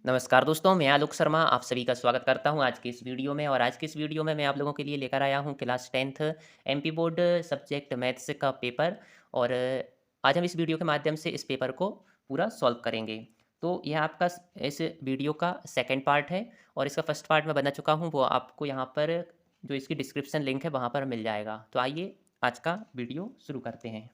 नमस्कार दोस्तों, मैं आलोक शर्मा आप सभी का स्वागत करता हूं आज की इस वीडियो में। और आज की इस वीडियो में मैं आप लोगों के लिए लेकर आया हूं class 10th MP board subject maths का पेपर। और आज हम इस वीडियो के माध्यम से इस पेपर को पूरा सॉल्व करेंगे। तो यह आपका इस वीडियो का सेकंड पार्ट है। और इसका फर्स्ट पार्ट मैं बना चुका हूँ, वो आपको यहाँ पर जो इसकी डिस्क्रिप्शन लिंक है वहाँ पर मिल जाएगा। तो आइए आज का वीडियो शुरू करते हैं।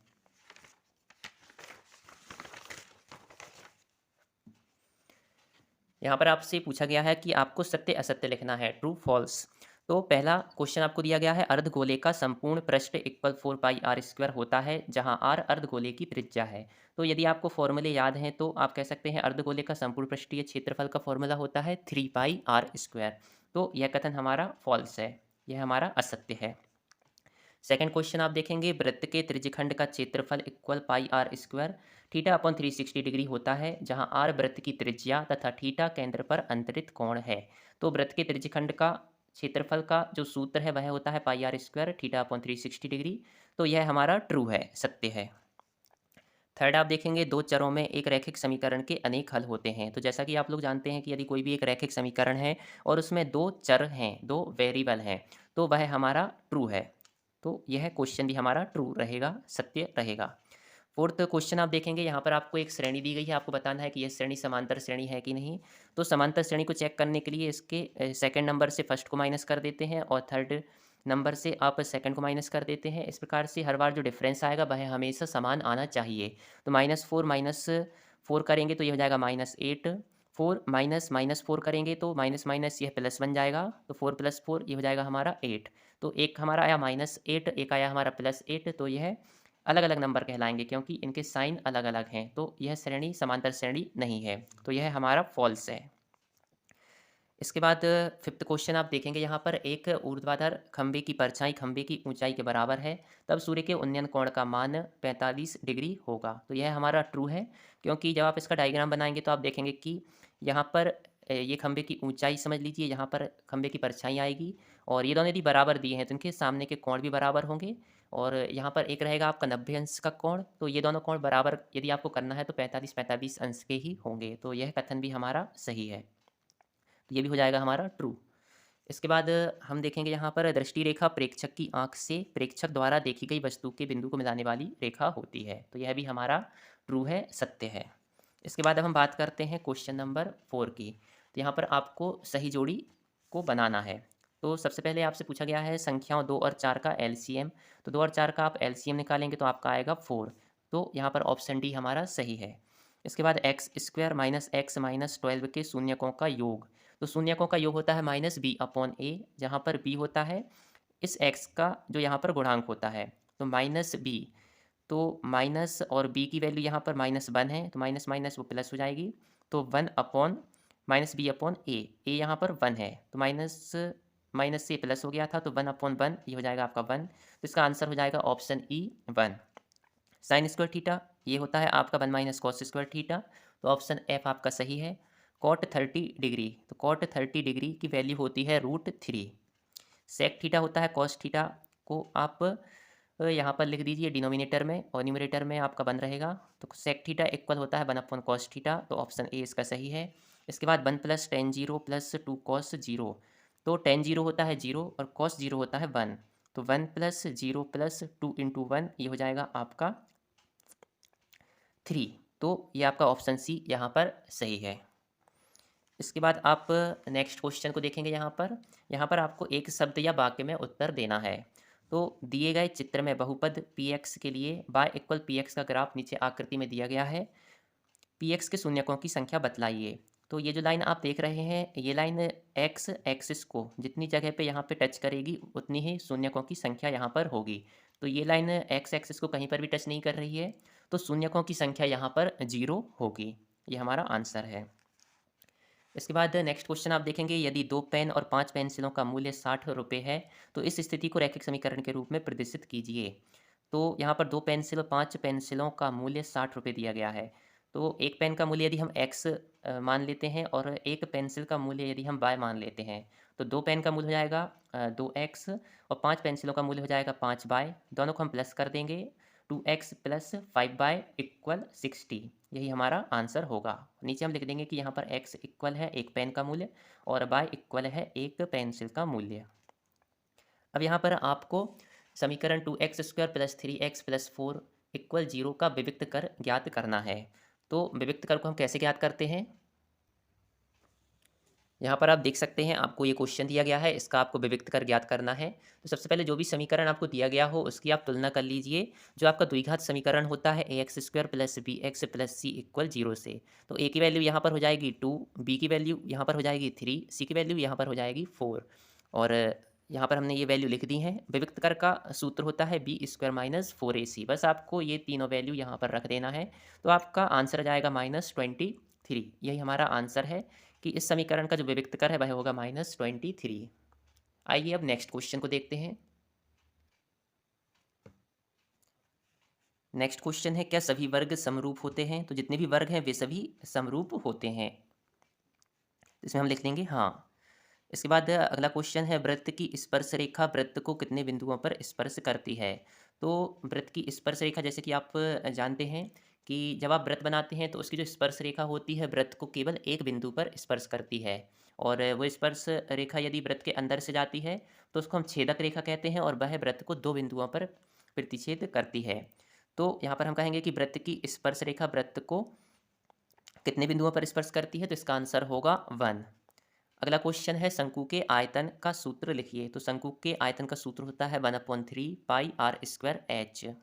यहाँ पर आपसे पूछा गया है कि आपको सत्य असत्य लिखना है, ट्रू फॉल्स। तो पहला क्वेश्चन आपको दिया गया है, अर्धगोले का संपूर्ण पृष्ठ इक्वल 4 पाई r² होता है जहाँ r अर्धगोले की त्रिज्या है। तो यदि आपको फॉर्मूले याद हैं तो आप कह सकते हैं अर्धगोले का संपूर्ण पृष्ठीय क्षेत्रफल का फॉर्मूला होता है 3 पाई r²। तो यह कथन हमारा फॉल्स है, यह हमारा असत्य है। सेकंड क्वेश्चन आप देखेंगे, वृत्त के त्रिज्यखंड का क्षेत्रफल equal pi r² theta upon 360 degree होता है जहां r वृत्त की त्रिज्या तथा थीटा केंद्र पर अंतरित कोण है। तो वृत्त के त्रिज्यखंड का क्षेत्रफल का जो सूत्र है वह होता है पाई r² थीटा अपॉन 360 डिग्री। तो यह हमारा ट्रू है, सत्य है। थर्ड आप देखेंगे, दो चरों में एक रैखिक समीकरण के अनेक हल होते हैं। तो जैसा कि आप लोग जानते हैं कि यदि कोई भी एक रैखिक समीकरण है और उसमें दो चर हैं, दो वेरिएबल हैं, तो वह हमारा ट्रू है। तो यह क्वेश्चन भी हमारा ट्रू रहेगा, सत्य रहेगा। फोर्थ क्वेश्चन आप देखेंगे, यहाँ पर आपको एक श्रेणी दी गई है, आपको बताना है कि यह श्रेणी समांतर श्रेणी है कि नहीं। तो समांतर श्रेणी को चेक करने के लिए इसके सेकंड नंबर से फर्स्ट को माइनस कर देते हैं और थर्ड नंबर से आप सेकंड को माइनस कर देते हैं। इस प्रकार से हर बार जो डिफरेंस आएगा वह हमेशा समान आना चाहिए। तो -4 करेंगे तो ये हो जाएगा -8। 4 -4 करेंगे तो माइनस माइनस यह प्लस बन जाएगा। तो 4 + 4 ये हो जाएगा हमारा 8। तो एक हमारा आया -8, एक आया हमारा +8। तो यह अलग अलग नंबर कहलाएंगे क्योंकि इनके साइन अलग अलग हैं। तो यह श्रेणी समांतर श्रेणी नहीं है, तो यह हमारा फॉल्स है। इसके बाद फिफ्थ क्वेश्चन आप देखेंगे, यहाँ पर एक ऊर्ध्वाधर खंभे की परछाई खंभे की ऊंचाई के बराबर है, तब सूर्य के उन्नयन कोण का मान 45 डिग्री होगा। तो यह हमारा ट्रू है, क्योंकि जब आप इसका डायग्राम बनाएंगे तो आप देखेंगे कि यहाँ पर ये खंभे की ऊंचाई समझ लीजिए, यहाँ पर खंभे की परछाई आएगी और ये दोनों यदि बराबर दिए हैं तो इनके सामने के कोण भी बराबर होंगे। और यहाँ पर एक रहेगा आपका 90 अंश का कोण। तो ये दोनों कोण बराबर यदि आपको करना है तो 45-45 अंश के ही होंगे। तो यह कथन भी हमारा सही है, तो ये भी हो जाएगा हमारा ट्रू। इसके बाद हम देखेंगे, यहाँ पर दृष्टि रेखा प्रेक्षक की आंख से प्रेक्षक द्वारा देखी गई वस्तु के बिंदु को मिलाने वाली रेखा होती है। तो यह भी हमारा ट्रू है, सत्य है। इसके बाद अब हम बात करते हैं क्वेश्चन नंबर 4 की। तो यहाँ पर आपको सही जोड़ी को बनाना है। तो सबसे पहले आपसे पूछा गया है संख्याओं 2 और 4 का एलसीएम। तो 2 और 4 का आप एलसीएम निकालेंगे तो आपका आएगा 4। तो यहाँ पर ऑप्शन डी हमारा सही है। इसके बाद x² - x - 12 के शून्यकों का योग। तो शून्यकों का योग होता है -b/a, जहाँ पर b होता है इस x का जो यहाँ पर गुणांक होता है। तो -b, तो माइनस और b की वैल्यू यहाँ पर -1 है, तो माइनस माइनस वो प्लस हो जाएगी। तो 1/-b/a, a यहाँ पर 1 है, तो माइनस माइनस से प्लस हो गया था, तो 1/1 ये हो जाएगा आपका 1। तो इसका आंसर हो जाएगा option E 1। Sine square theta ये होता है आपका 1 - कॉस स्क्वायर थीटा। तो ऑप्शन एफ आपका सही है। कॉट 30 डिग्री, तो कॉट 30 डिग्री की वैल्यू होती है √3। सेक थीटा होता है कॉस थीटा, को आप यहाँ पर लिख दीजिए डिनोमिनेटर में और न्यूमरेटर में आपका 1 रहेगा। तो सेक थीटा इक्वल होता है 1/cos थीटा। तो ऑप्शन ए इसका सही है। इसके बाद 1 + tan 0 + 2 cos 0। तो tan 0 होता है 0 और cos 0 होता है 1। तो 1 + 0 + 2 × 1 ये हो जाएगा आपका 3। तो ये आपका ऑप्शन सी यहाँ पर सही है। इसके बाद आप नेक्स्ट क्वेश्चन को देखेंगे, यहाँ पर आपको एक शब्द या वाक्य में उत्तर देना है। तो दिए गए चित्र में बहुपद px के लिए y = px का ग्राफ नीचे आकृति में दिया गया है। px के शून्यकों की संख्या बतलाइए। तो ये जो लाइन आप देख रहे हैं, ये लाइन x एक्सिस को जितनी जगह पे यहाँ पे टच करेगी उतनी ही शून्यकों की संख्या यहाँ पर होगी। तो ये लाइन x एक्सिस को कहीं पर भी टच नहीं कर रही है, तो शून्यकों की संख्या यहाँ पर 0 होगी। ये हमारा आंसर है। इसके बाद नेक्स्ट क्वेश्चन आप देखेंगे, यदि 2 पेन और 5 पेंसिलों का मूल्य 60 रुपये है तो इस स्थिति को रैखिक समीकरण के रूप में प्रदर्शित कीजिए। तो यहाँ पर 2 पेंसिल और 5 पेंसिलों का मूल्य 60 रुपये दिया गया है। तो एक पेन का मूल्य यदि हम x मान लेते हैं और एक पेंसिल का मूल्य यदि हम y मान लेते हैं, तो 2 पेन का मूल्य हो जाएगा 2x और 5 पेंसिलों का मूल्य हो जाएगा 5y। दोनों को हम प्लस कर देंगे, 2x + 5y = 60। यही हमारा आंसर होगा। नीचे हम लिख देंगे कि यहाँ पर x इक्वल है एक पेन का मूल्य और y इक्वल है एक पेंसिल का मूल्य। अब यहाँ पर आपको समीकरण 2x² + 3x + 4 = 0 का विविक्त कर ज्ञात करना है। तो विविक्त कर को हम कैसे ज्ञात करते हैं? यहाँ पर आप देख सकते हैं आपको ये क्वेश्चन दिया गया है, इसका आपको विविक्त कर ज्ञात करना है। तो सबसे पहले जो भी समीकरण आपको दिया गया हो उसकी आप तुलना कर लीजिए। जो आपका द्विघात समीकरण होता है ax² + bx + c = 0 से। तो a की वैल्यू यहाँ पर हो जाएगी 2, b की वैल्यू यहाँ पर हो जाएगी 3, c की वैल्यू यहाँ पर हो जाएगी 4 और यहाँ पर हमने ये वैल्यू लिख दी हैं। विविक्त कर का सूत्र होता है b² - 4ac। बस आपको ये तीनों वैल्यू यहाँ पर रख देना है। तो आपका आंसर आ जाएगा -23। यही हमारा आंसर है कि इस समीकरण का जो विविक्त कर है वह होगा -23। आइए अब नेक्स्ट क्वेश्चन को देखते हैं। नेक्स्ट क्वेश्चन है, क्या सभी वर्ग समरूप होते हैं? तो जितने भी वर्ग हैं वे सभी समरूप होते हैं। इसमें हम लिख देंगे हाँ। इसके बाद अगला क्वेश्चन है, वृत्त की स्पर्श रेखा वृत्त को कितने बिंदुओं पर स्पर्श करती है? तो वृत्त की स्पर्श रेखा, जैसे कि आप जानते हैं कि जब आप वृत्त बनाते हैं तो उसकी जो स्पर्श रेखा होती है वृत्त को केवल एक बिंदु पर स्पर्श करती है। और वो स्पर्श रेखा यदि वृत्त के अंदर से जाती है तो उसको हम छेदक रेखा कहते हैं और वह वृत्त को दो बिंदुओं पर प्रतिच्छेद करती है। तो यहाँ पर हम कहेंगे कि वृत्त की स्पर्श रेखा वृत्त को कितने बिंदुओं पर स्पर्श करती है? तो इसका आंसर होगा 1। अगला क्वेश्चन है, शंकु के आयतन का सूत्र लिखिए। तो शंकु के आयतन का सूत्र होता है 1/3 पाई r² h।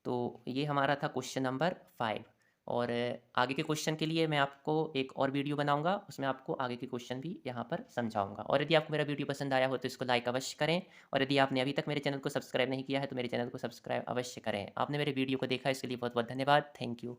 तो ये हमारा था क्वेश्चन नंबर 5। और आगे के क्वेश्चन के लिए मैं आपको एक और वीडियो बनाऊंगा, उसमें आपको आगे के क्वेश्चन भी यहाँ पर समझाऊंगा। और यदि आपको मेरा वीडियो पसंद आया हो तो इसको लाइक अवश्य करें। और यदि आपने अभी तक मेरे चैनल को सब्सक्राइब नहीं किया है तो मेरे चैनल को सब्सक्राइब अवश्य करें। आपने मेरे वीडियो को देखा इसके लिए बहुत बहुत धन्यवाद। Thank you.